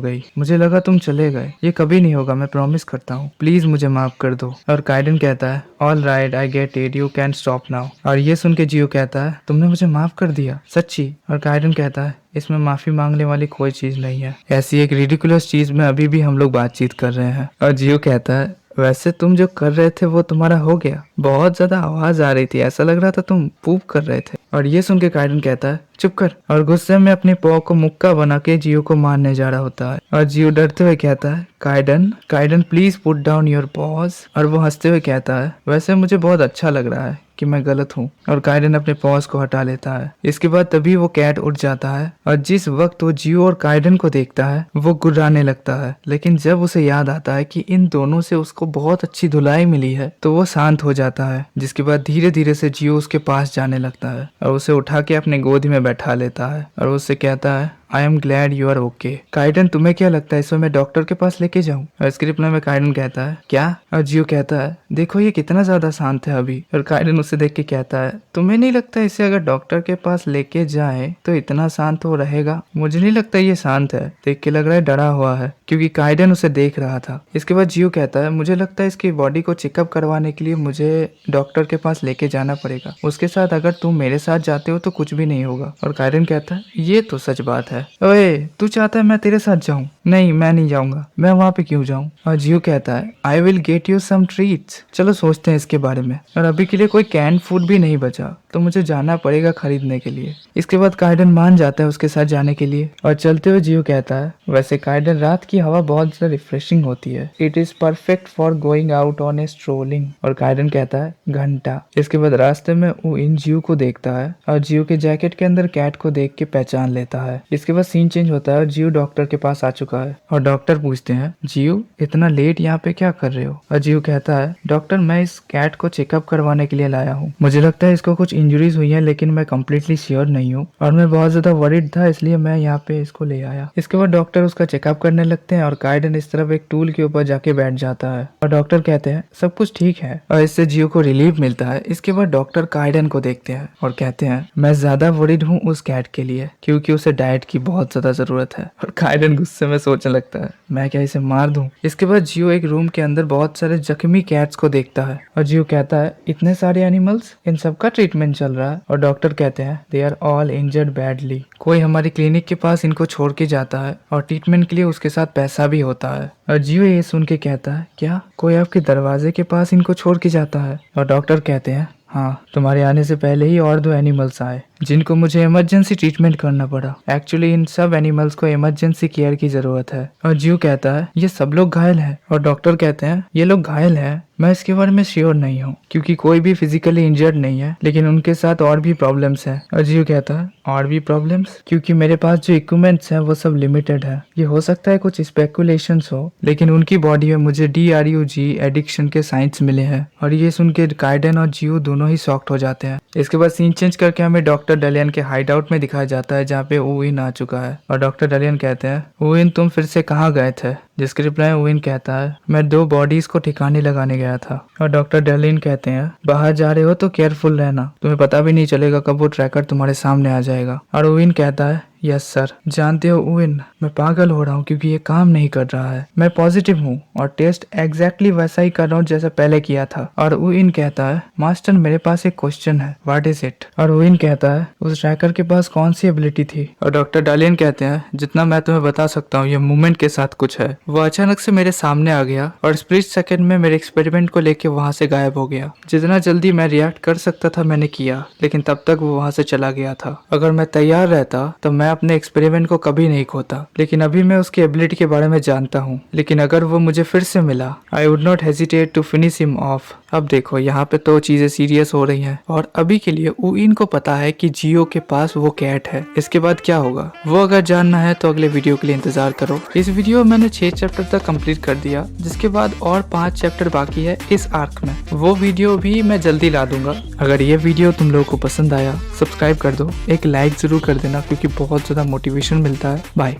गई, मुझे लगा तुम चले गए, ये कभी नहीं होगा, मैं प्रॉमिस करता हूँ, प्लीज मुझे माफ कर दो। और काइडन कहता है all right I get it, you can stop now. और ये सुन के जियो कहता है तुमने मुझे माफ कर दिया सच्ची? और काइडन कहता है इसमें माफी मांगने वाली कोई चीज नहीं है, ऐसी एक रिडिकुलस चीज में अभी भी हम लोग बातचीत कर रहे हैं। और जियो कहता है वैसे तुम जो कर रहे थे वो तुम्हारा हो गया, बहुत ज्यादा आवाज आ रही थी, ऐसा लग रहा था तुम पूप कर रहे थे। और ये सुन के काइडन कहता है चुप कर, और गुस्से में अपनी पॉ को मुक्का बना के जियो को मारने जा रहा होता है। और जियो डरते हुए कहता है Kaiden please put down your paws. और वो हंसते हुए कहता है वैसे मुझे बहुत अच्छा लग रहा है कि मैं गलत हूँ। और काइडन अपने पॉज को हटा लेता है। इसके बाद तभी वो कैट उठ जाता है और जिस वक्त वो जियो और काइडन को देखता है वो गुर्राने लगता है, लेकिन जब उसे याद आता है कि इन दोनों से उसको बहुत अच्छी धुलाई मिली है तो वो शांत हो जाता है। जिसके बाद धीरे धीरे से जियो उसके पास जाने लगता है और उसे उठा के अपने गोद में बैठा लेता है और उससे कहता है I am glad you are okay. Kaiden तुम्हें क्या लगता है इस मैं डॉक्टर के पास लेके जाऊं? और स्क्रिप्ट में काइडन कहता है क्या? और जियो कहता है देखो ये कितना ज्यादा शांत है अभी। और काइडन उसे देख के कहता है तुम्हें नहीं लगता इसे अगर डॉक्टर के पास लेके जाए तो इतना शांत हो रहेगा? मुझे नहीं लगता ये शांत है, देख के लग रहा है डरा हुआ है, क्योंकि काइडन उसे देख रहा था। इसके बाद जियो कहता है मुझे लगता है इसकी बॉडी को चेकअप करवाने के लिए मुझे डॉक्टर के पास लेके जाना पड़ेगा, उसके साथ अगर तुम मेरे साथ जाते हो तो कुछ भी नहीं होगा। और काइडन कहता है ये तो सच बात है। ओए तू चाहता है मैं तेरे साथ जाऊं? नहीं मैं नहीं जाऊंगा, मैं वहाँ पे क्यों जाऊं? और जियो कहता है I will get you some treats, चलो सोचते हैं इसके बारे में। और अभी के लिए कोई कैन फूड भी नहीं बचा तो मुझे जाना पड़ेगा खरीदने के लिए। इसके बाद काइडन मान जाता है उसके साथ जाने के लिए। और चलते हुए जियो कहता है वैसे काइडन रात की हवा बहुत ज्यादा रिफ्रेशिंग होती है, it is perfect for going out on A strolling. और काइडन कहता है घंटा। इसके बाद रास्ते में वो इन जियो को देखता है और जियो के जैकेट के अंदर कैट को देख के पहचान लेता है। इसके बाद सीन चेंज होता है और जियो डॉक्टर के पास आ चुका है और डॉक्टर पूछते हैं जियो इतना लेट यहाँ पे क्या कर रहे हो? और जियो कहता है डॉक्टर मैं इस कैट को चेकअप करवाने के लिए लाया हूँ, मुझे लगता है इसको कुछ इंजरीज हुई है लेकिन मैं कम्प्लीटली श्योर नहीं हूँ और मैं बहुत ज्यादा वरीड था इसलिए मैं यहाँ पे इसको ले आया। इसके बाद डॉक्टर उसका चेकअप करने लगते हैं और काइडन इस तरफ एक टूल के ऊपर जाके बैठ जाता है और डॉक्टर कहते हैं सब कुछ ठीक है और इससे जियो को रिलीफ मिलता है। इसके बाद डॉक्टर काइडन को देखते हैं और कहते हैं मैं ज्यादा वरीड हूँ उस कैट के लिए क्योंकि उसे डाइट की बहुत ज्यादा जरूरत है। और काइडन गुस्से में सोचने लगता है मैं क्या इसे मार दूं? इसके बाद जियो एक रूम के अंदर बहुत सारे जख्मी कैट्स को देखता है और जियो कहता है इतने सारे एनिमल्स, इन सब का ट्रीटमेंट चल रहा है? और डॉक्टर कहते हैं they are all injured badly, कोई हमारी क्लिनिक के पास इनको छोड़ के जाता है और ट्रीटमेंट के लिए उसके साथ पैसा भी होता है। और जियो ये सुन के कहता है क्या कोई आपके दरवाजे के पास इनको छोड़ के जाता है? और डॉक्टर कहते हैं हाँ तुम्हारे आने से पहले ही और 2 एनिमल्स आए जिनको मुझे इमरजेंसी ट्रीटमेंट करना पड़ा। एक्चुअली इन सब एनिमल्स को इमरजेंसी केयर की जरूरत है। और जियो कहता है ये सब लोग घायल हैं। और डॉक्टर कहते हैं ये लोग घायल हैं, मैं इसके बारे में श्योर नहीं हूँ क्योंकि कोई भी फिजिकली इंजर्ड नहीं है लेकिन उनके साथ और भी प्रॉब्लम्स है। और जियो कहता है और भी प्रॉब्लम्स? क्योंकि मेरे पास जो इक्विपमेंट्स हैं वो सब लिमिटेड है, ये हो सकता है कुछ स्पेकुलेशंस हो लेकिन उनकी बॉडी में मुझे DRUG एडिक्शन के साइंस मिले हैं। और ये सुन के काइडन और जियो दोनों ही शॉक्ड हो जाते हैं। इसके बाद सीन चेंज करके हमें डॉक्टर डलियन के हाइड आउट में दिखाया जाता है जहाँ पे ओवेन आ चुका है। और डॉक्टर डलियन कहते हैं ओवेन तुम फिर से कहाँ गए थे? जिसके रिप्लाई ओवेन कहता है, मैं 2 बॉडीज को ठिकाने लगाने गया था। और डॉक्टर डैलिन कहते हैं, बाहर जा रहे हो तो केयरफुल रहना, तुम्हें पता भी नहीं चलेगा कब वो ट्रैकर तुम्हारे सामने आ जाएगा। और ओवेन कहता है, यस सर। जानते हो ओवेन, मैं पागल हो रहा हूँ क्योंकि ये काम नहीं कर रहा है। मैं पॉजिटिव हूँ और टेस्ट एग्जैक्टली वैसा ही कर रहा हूँ जैसा पहले किया था। और ओवेन कहता है, मास्टर मेरे पास एक क्वेश्चन है, व्हाट इज इट? और ओवेन कहता है, उस ट्रैकर के पास कौन सी एबिलिटी थी? और डॉक्टर डालियन कहते हैं, जितना मैं तुम्हें बता सकता हूँ ये मूवमेंट के साथ कुछ है। वो अचानक से मेरे सामने आ गया और स्प्लिट सेकंड में मेरे एक्सपेरिमेंट को लेके वहां से गायब हो गया। जितना जल्दी मैं रिएक्ट कर सकता था मैंने किया, लेकिन तब तक वो वहां से चला गया था। अगर मैं तैयार रहता तो मैं अपने एक्सपेरिमेंट को कभी नहीं खोता, लेकिन अभी मैं उसकी एबिलिटी के बारे में जानता हूँ। लेकिन अगर वो मुझे फिर से मिला, I would not hesitate to finish him off. अब देखो यहाँ पे तो चीजें सीरियस हो रही हैं और अभी के लिए ओवेन को पता है कि जियो के पास वो कैट है। इसके बाद क्या होगा वो अगर जानना है तो अगले वीडियो के लिए इंतजार करो। इस वीडियो में मैंने 6 चैप्टर तक कंप्लीट कर दिया, जिसके बाद और 5 चैप्टर बाकी है इस आर्क में। वो वीडियो भी मैं जल्दी ला दूंगा। अगर ये वीडियो तुम लोगों को पसंद आया, सब्सक्राइब कर दो, एक लाइक जरूर कर देना क्योंकि बहुत ज्यादा मोटिवेशन मिलता है। बाय।